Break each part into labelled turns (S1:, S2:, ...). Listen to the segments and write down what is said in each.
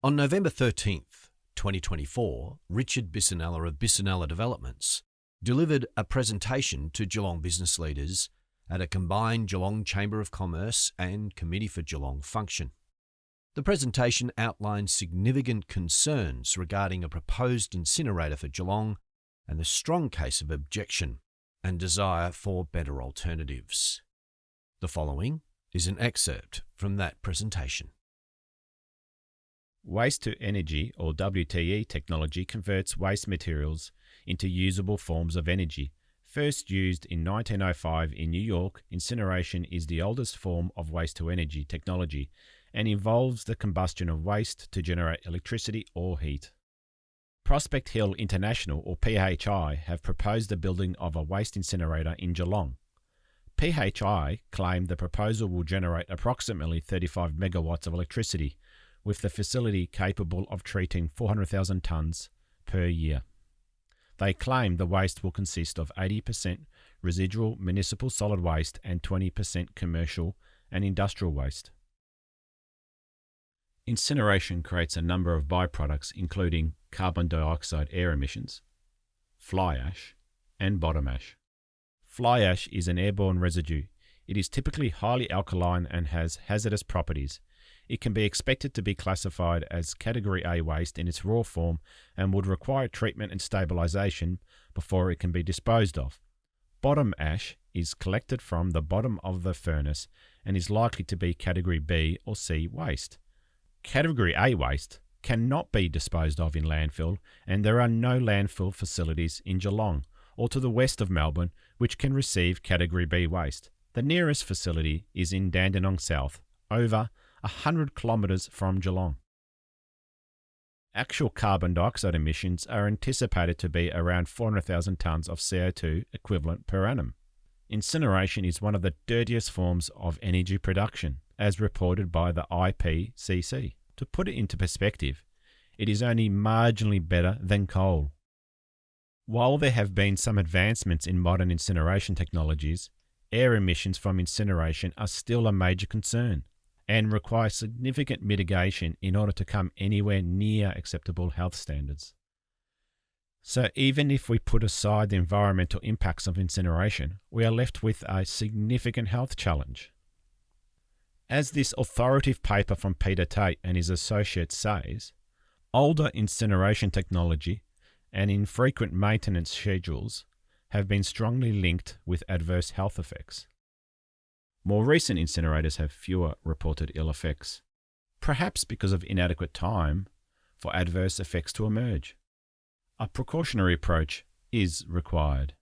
S1: On November 13th, 2024, Richard Bisinella of Bisinella Developments delivered a presentation to Geelong business leaders at a combined Geelong Chamber of Commerce and Committee for Geelong function. The presentation outlined significant concerns regarding a proposed incinerator for Geelong and the strong case of objection and desire for better alternatives. The following is an excerpt from that presentation.
S2: Waste-to-energy, or WTE technology, converts waste materials into usable forms of energy. First used in 1905 in New York, incineration is the oldest form of waste-to-energy technology and involves the combustion of waste to generate electricity or heat. Prospect Hill International, or PHI, have proposed the building of a waste incinerator in Geelong. PHI claim the proposal will generate approximately 35 megawatts of electricity, with the facility capable of treating 400,000 tonnes per year. They claim the waste will consist of 80% residual municipal solid waste and 20% commercial and industrial waste. Incineration creates a number of byproducts including carbon dioxide air emissions, fly ash, and bottom ash. Fly ash is an airborne residue. It is typically highly alkaline and has hazardous properties. It can be expected to be classified as Category A waste in its raw form and would require treatment and stabilisation before it can be disposed of. Bottom ash is collected from the bottom of the furnace and is likely to be Category B or C waste. Category A waste cannot be disposed of in landfill, and there are no landfill facilities in Geelong or to the west of Melbourne which can receive Category B waste. The nearest facility is in Dandenong South, over 100 kilometres from Geelong. Actual carbon dioxide emissions are anticipated to be around 400,000 tonnes of CO2 equivalent per annum. Incineration is one of the dirtiest forms of energy production, as reported by the IPCC. To put it into perspective, it is only marginally better than coal. While there have been some advancements in modern incineration technologies, air emissions from incineration are still a major concern and require significant mitigation in order to come anywhere near acceptable health standards. So even if we put aside the environmental impacts of incineration, we are left with a significant health challenge. As this authoritative paper from Peter Tate and his associates says, older incineration technology and infrequent maintenance schedules have been strongly linked with adverse health effects. More recent incinerators have fewer reported ill effects, perhaps because of inadequate time for adverse effects to emerge. A precautionary approach is required.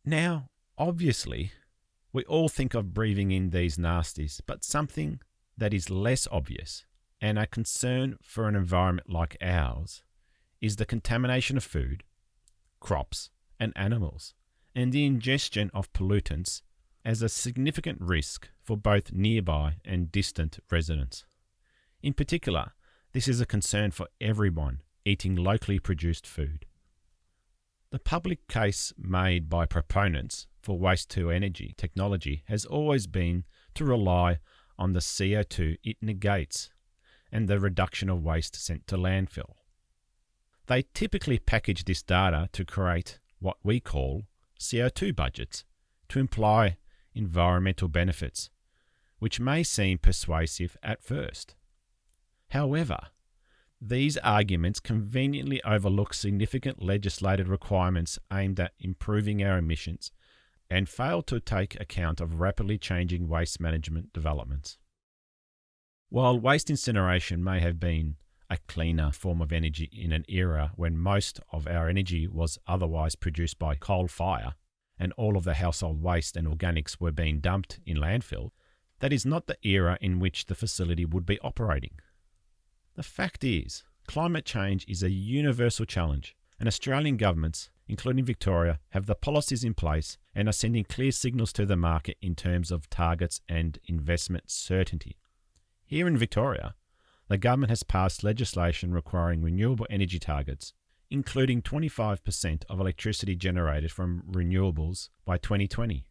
S2: Now, obviously, we all think of breathing in these nasties, but something that is less obvious and a concern for an environment like ours is the contamination of food, crops, and animals, and the ingestion of pollutants as a significant risk for both nearby and distant residents. In particular, this is a concern for everyone eating locally produced food. The public case made by proponents for waste-to-energy technology has always been to rely on the CO2 it negates and the reduction of waste sent to landfill. They typically package this data to create what we call CO2 budgets to imply environmental benefits, which may seem persuasive at first. However, these arguments conveniently overlook significant legislated requirements aimed at improving our emissions and fail to take account of rapidly changing waste management developments. While waste incineration may have been a cleaner form of energy in an era when most of our energy was otherwise produced by coal fire, and all of the household waste and organics were being dumped in landfill, that is not the era in which the facility would be operating. The fact is, climate change is a universal challenge, and Australian governments, including Victoria, have the policies in place and are sending clear signals to the market in terms of targets and investment certainty. Here in Victoria, the government has passed legislation requiring renewable energy targets, including 25% of electricity generated from renewables by 2020,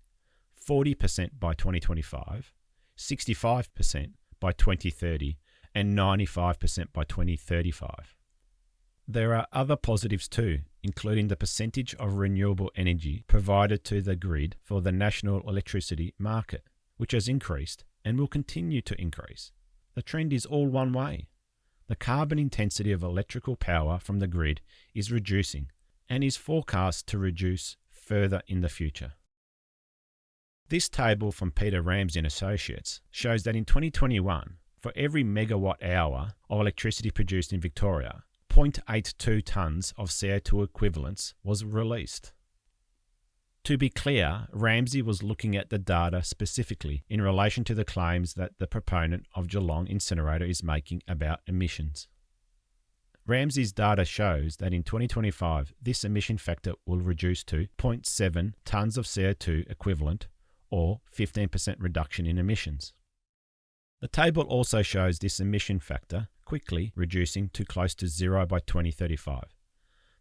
S2: 40% by 2025, 65% by 2030, and 95% by 2035. There are other positives too, including the percentage of renewable energy provided to the grid for the national electricity market, which has increased and will continue to increase. The trend is all one way. The carbon intensity of electrical power from the grid is reducing and is forecast to reduce further in the future. This table from Peter Ramsey and Associates shows that in 2021, for every megawatt hour of electricity produced in Victoria, 0.82 tonnes of CO2 equivalents was released. To be clear, Ramsey was looking at the data specifically in relation to the claims that the proponent of Geelong Incinerator is making about emissions. Ramsey's data shows that in 2025, this emission factor will reduce to 0.7 tonnes of CO2 equivalent, or 15% reduction in emissions. The table also shows this emission factor quickly reducing to close to zero by 2035.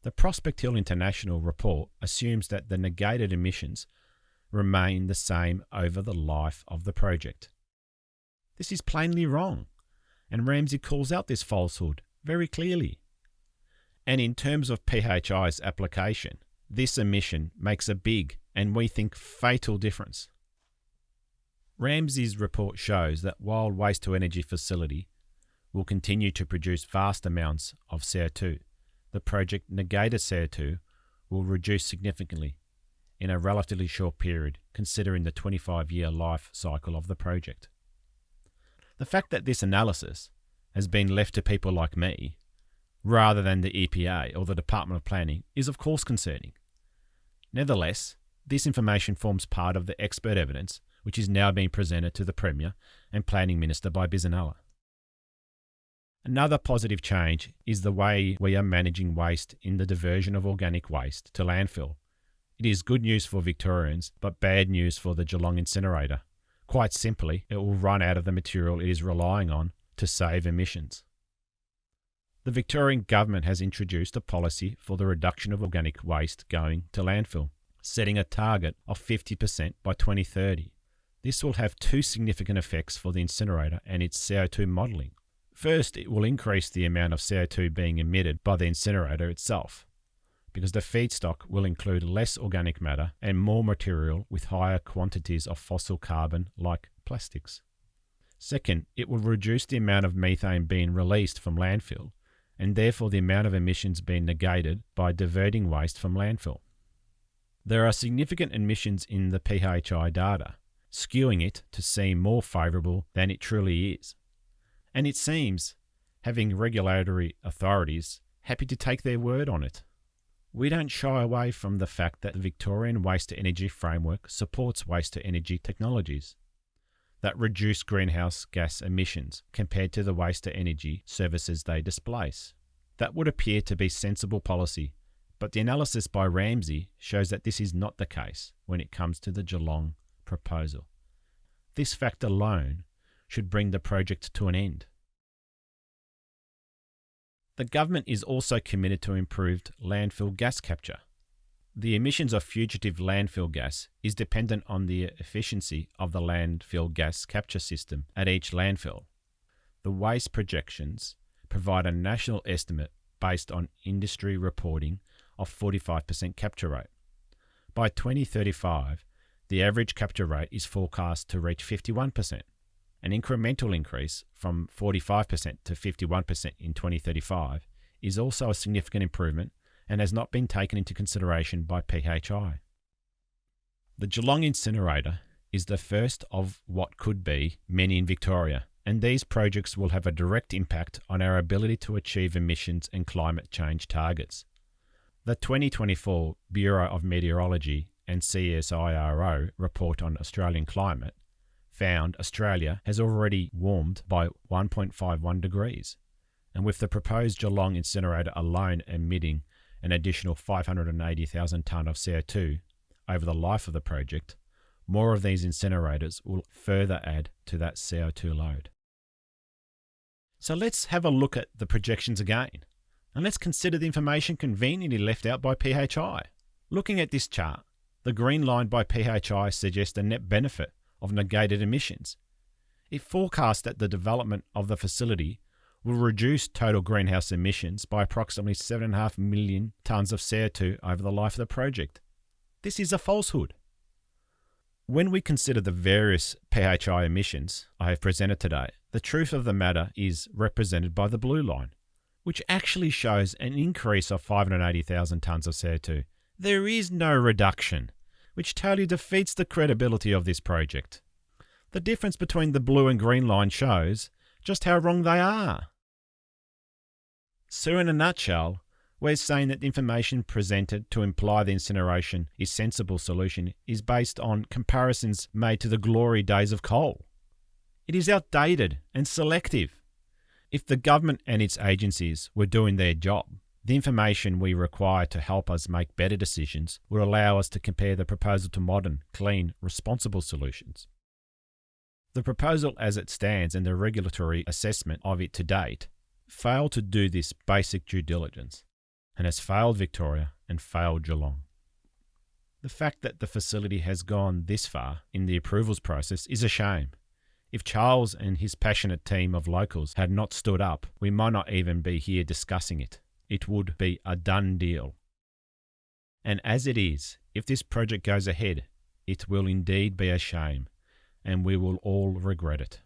S2: The Prospect Hill International report assumes that the negated emissions remain the same over the life of the project. This is plainly wrong, and Ramsey calls out this falsehood very clearly. And in terms of PHI's application, this emission makes a big, and we think fatal difference. Ramsey's report shows that while waste-to-energy facility will continue to produce vast amounts of CO2, the project negated CO2 will reduce significantly in a relatively short period, considering the 25-year life cycle of the project. The fact that this analysis has been left to people like me, rather than the EPA or the Department of Planning, is of course concerning. Nevertheless, this information forms part of the expert evidence which is now being presented to the Premier and Planning Minister by Bisinella. Another positive change is the way we are managing waste in the diversion of organic waste to landfill. It is good news for Victorians, but bad news for the Geelong Incinerator. Quite simply, it will run out of the material it is relying on to save emissions. The Victorian Government has introduced a policy for the reduction of organic waste going to landfill, setting a target of 50% by 2030. This will have two significant effects for the incinerator and its CO2 modelling. First, it will increase the amount of CO2 being emitted by the incinerator itself, because the feedstock will include less organic matter and more material with higher quantities of fossil carbon like plastics. Second, it will reduce the amount of methane being released from landfill, and therefore the amount of emissions being negated by diverting waste from landfill. There are significant emissions in the PHI data, skewing it to seem more favourable than it truly is. And it seems having regulatory authorities happy to take their word on it. We don't shy away from the fact that the Victorian Waste-to-Energy Framework supports waste-to-energy technologies that reduce greenhouse gas emissions compared to the waste-to-energy services they displace. That would appear to be sensible policy, but the analysis by Ramsey shows that this is not the case when it comes to the Geelong proposal. This fact alone should bring the project to an end. The government is also committed to improved landfill gas capture. The emissions of fugitive landfill gas is dependent on the efficiency of the landfill gas capture system at each landfill. The waste projections provide a national estimate based on industry reporting of 45% capture rate. By 2035, the average capture rate is forecast to reach 51%. An incremental increase from 45% to 51% in 2035 is also a significant improvement and has not been taken into consideration by PHI. The Geelong Incinerator is the first of what could be many in Victoria, and these projects will have a direct impact on our ability to achieve emissions and climate change targets. The 2024 Bureau of Meteorology and CSIRO report on Australian climate found Australia has already warmed by 1.51 degrees, and with the proposed Geelong Incinerator alone emitting an additional 580,000 tonne of CO2 over the life of the project, more of these incinerators will further add to that CO2 load. So let's have a look at the projections again, and let's consider the information conveniently left out by PHI. Looking at this chart, the green line by PHI suggests a net benefit of negated emissions. It forecasts that the development of the facility will reduce total greenhouse emissions by approximately 7.5 million tonnes of CO2 over the life of the project. This is a falsehood. When we consider the various PHI emissions I have presented today, the truth of the matter is represented by the blue line, which actually shows an increase of 580,000 tonnes of CO2. There is no reduction, which totally defeats the credibility of this project. The difference between the blue and green line shows just how wrong they are. So in a nutshell, we're saying that the information presented to imply the incineration is a sensible solution is based on comparisons made to the glory days of coal. It is outdated and selective. If the government and its agencies were doing their job, the information we require to help us make better decisions would allow us to compare the proposal to modern, clean, responsible solutions. The proposal as it stands and the regulatory assessment of it to date fail to do this basic due diligence and has failed Victoria and failed Geelong. The fact that the facility has gone this far in the approvals process is a shame. If Charles and his passionate team of locals had not stood up, we might not even be here discussing it. It would be a done deal. And as it is, if this project goes ahead, it will indeed be a shame, and we will all regret it.